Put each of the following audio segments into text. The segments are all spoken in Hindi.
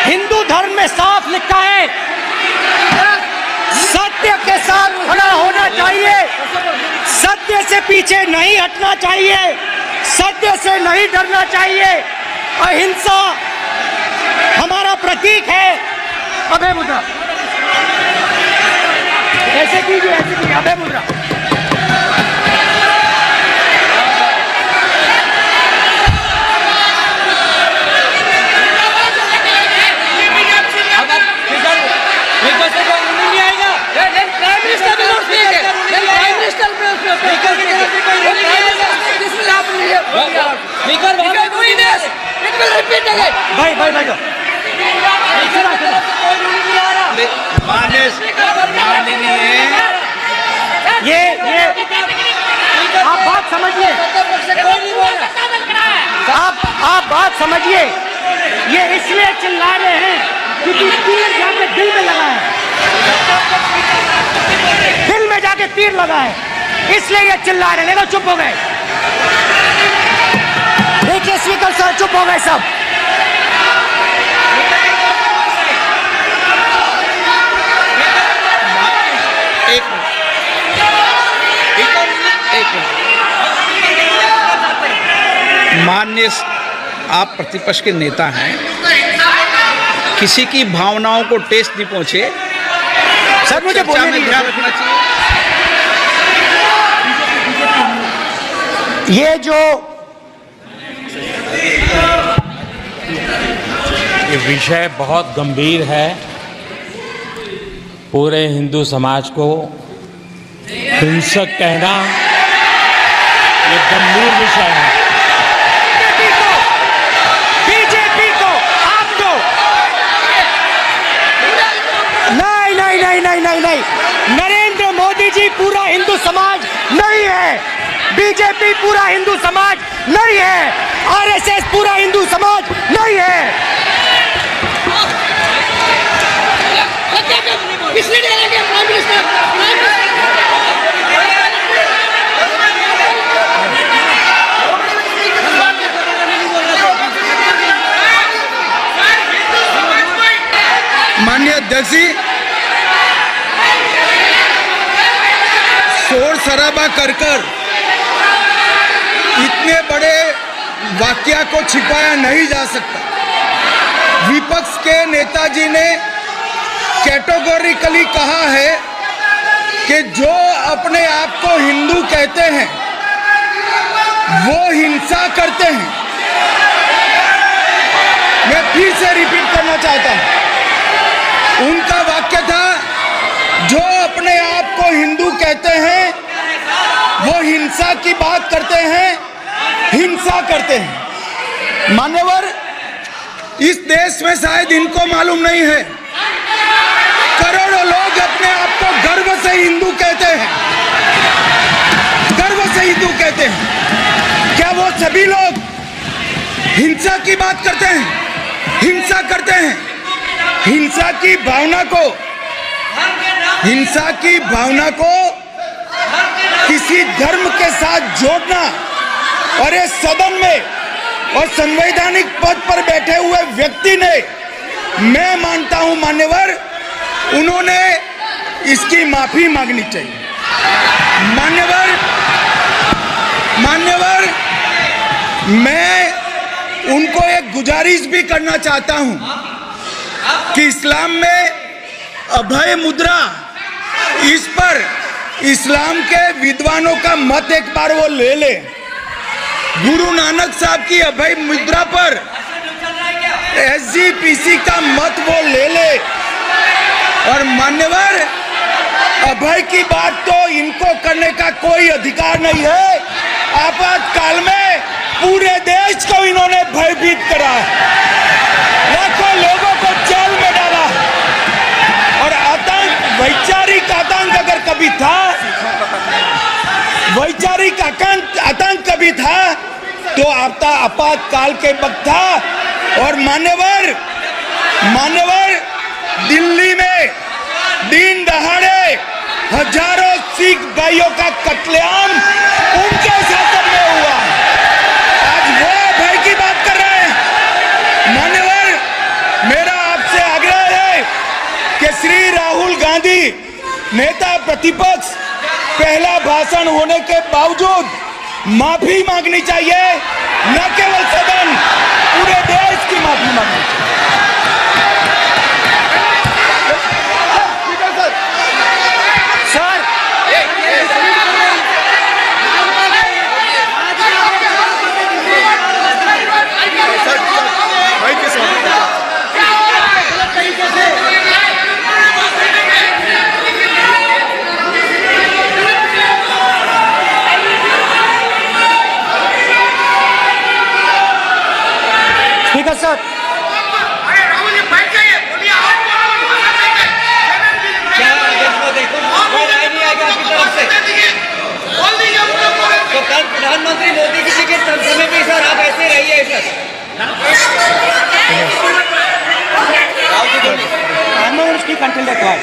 हिंदू धर्म में साफ लिखा है, सत्य के साथ खड़ा होना चाहिए, सत्य से पीछे नहीं हटना चाहिए, सत्य से नहीं डरना चाहिए। अहिंसा हमारा प्रतीक है। अभय मुद्रा ऐसे कीजिए, अभय मुद्रा। भाई भाई भाई ये आप बात समझिए, आप बात समझिए। ये इसलिए चिल्ला रहे हैं क्योंकि तीर जाके दिल में लगा है, दिल में जाके तीर लगा है, इसलिए ये चिल्ला रहे हैं। देखो चुप हो गए, देखिए स्पीकर सर चुप हो गए सब। माननीय आप प्रतिपक्ष के नेता हैं, किसी की भावनाओं को ठेस नहीं पहुंचे, सर मुझे बोलने में ध्यान रखना चाहिए। ये जो ये विषय बहुत गंभीर है, पूरे हिंदू समाज को हिंसक कहना ये गंभीर विषय है। बीजेपी को आपको नहीं, नरेंद्र मोदी जी पूरा हिंदू समाज नहीं है, बीजेपी पूरा हिंदू समाज नहीं है, आरएसएस पूरा हिंदू समाज नहीं है। माननीय अध्यक्ष जी, शोर शराबा कर इतने बड़े वाकया को छिपाया नहीं जा सकता। विपक्ष के नेताजी ने कैटेगोरिकली कहा है कि जो अपने आप को हिंदू कहते हैं वो हिंसा करते हैं। मैं फिर से रिपीट करना चाहता हूं, उनका वाक्य था जो अपने आप को हिंदू कहते हैं वो हिंसा की बात करते हैं, हिंसा करते हैं। मान्यवर, इस देश में शायद इनको मालूम नहीं है, करोड़ों लोग अपने आप को गर्व से हिंदू कहते हैं, गर्व से हिंदू कहते हैं। क्या वो सभी लोग हिंसा की बात करते हैं, हिंसा करते हैं? हिंसा की भावना को किसी धर्म के साथ जोड़ना, और इस सदन में और संवैधानिक पद पर बैठे हुए व्यक्ति ने, मैं मानता हूं मान्यवर, उन्होंने इसकी माफी मांगनी चाहिए। मान्यवर, मैं उनको एक गुजारिश भी करना चाहता हूं कि इस्लाम में अभय मुद्रा, इस पर इस्लाम के विद्वानों का मत एक बार वो ले ले। गुरु नानक साहब की अभय मुद्रा पर एसजीपीसी का मत वो ले ले। और मान्यवर, अभय की बात तो इनको करने का कोई अधिकार नहीं है। आपातकाल में पूरे देश को इन्होंने भयभीत करा, लाखों लोगों को जेल में डाला, और आतंक, वैचारिक आतंक अगर कभी था, वैचारिक आतंक कभी था तो आपातकाल के वक्त था। और मान्यवर, दिल्ली में दिन दहाड़े हजारों सिख भाइयों का कत्लेआम उनके शासन में हुआ। आज वो भय की बात कर रहे हैं। मान्यवर, मेरा नेता प्रतिपक्ष पहला भाषण होने के बावजूद माफी मांगनी चाहिए, न केवल सदन, पूरे देश की माफी मांगनी चाहिए। स्पीकर सर, राहुल जी बैठ जाइए, बोलिए। तो कल प्रधानमंत्री मोदी जी के समय पे सर आप ऐसे रहिए sir. I'm not going to speak until they're quiet.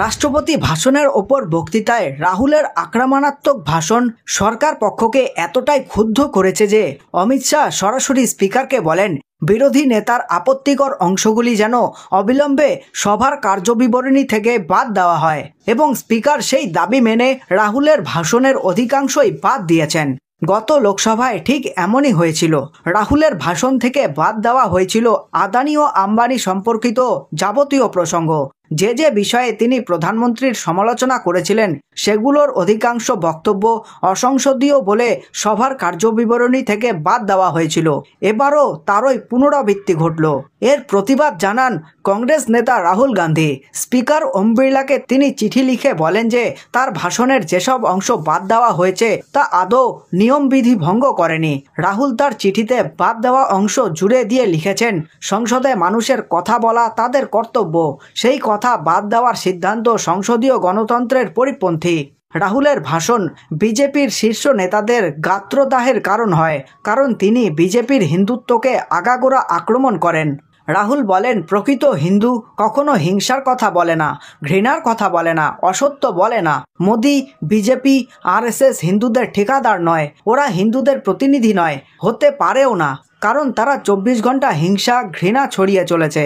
রাষ্ট্রপতি ভাষণের ওপর বক্তৃতায় রাহুলের আক্রমণাত্মক ভাষণ সরকার পক্ষকে এতটাই ক্ষুব্ধ করেছে যে অমিত শাহ সরাসরি স্পিকারকে বলেন বিরোধী নেতার আপত্তিকর অংশগুলি যেন অবিলম্বে সভার কার্যবিবরণী থেকে বাদ দেওয়া হয় এবং স্পিকার সেই দাবি মেনে রাহুলের ভাষণের অধিকাংশই বাদ দিয়েছেন। গত লোকসভায় ঠিক এমনই হয়েছিল। রাহুলের ভাষণ থেকে বাদ দেওয়া হয়েছিল আদানি ও আম্বানি সম্পর্কিত যাবতীয় প্রসঙ্গ। যে যে বিষয়ে তিনি প্রধানমন্ত্রীর সমালোচনা করেছিলেন সেগুলোর অধিকাংশ বক্তব্য অসংসদীয় বলে সভার কার্যবিবরণী থেকে বাদ দেওয়া হয়েছিল। এবারও তারই পুনরাবৃত্তি ঘটল। এর প্রতিবাদ জানান কংগ্রেস নেতা রাহুল গান্ধী। স্পিকার ওম বিড়লাকে তিনি চিঠি লিখে বলেন যে তার ভাষণের যেসব অংশ বাদ দেওয়া হয়েছে তা আদৌ নিয়মবিধি ভঙ্গ করেনি। রাহুল তার চিঠিতে বাদ দেওয়া অংশ জুড়ে দিয়ে লিখেছেন, সংসদে মানুষের কথা বলা তাদের কর্তব্য, সেই কথা বাদ দেওয়ার সিদ্ধান্ত সংসদীয় গণতন্ত্রের পরিপন্থী। রাহুলের ভাষণ বিজেপির শীর্ষ নেতাদের গাত্রদাহের কারণ হয়, কারণ তিনি বিজেপির হিন্দুত্বকে আগাগোড়া আক্রমণ করেন। রাহুল বলেন, প্রকৃত হিন্দু কখনো হিংসার কথা বলে না, ঘৃণার কথা বলে না, অসত্য বলে না। মোদি, বিজেপি, আরএসএস হিন্দুদের ঠিকাদার নয়, ওরা হিন্দুদের প্রতিনিধি নয়, হতে পারেও না, কারণ তারা 24 ঘন্টা হিংসা ঘৃণা ছড়িয়ে চলেছে।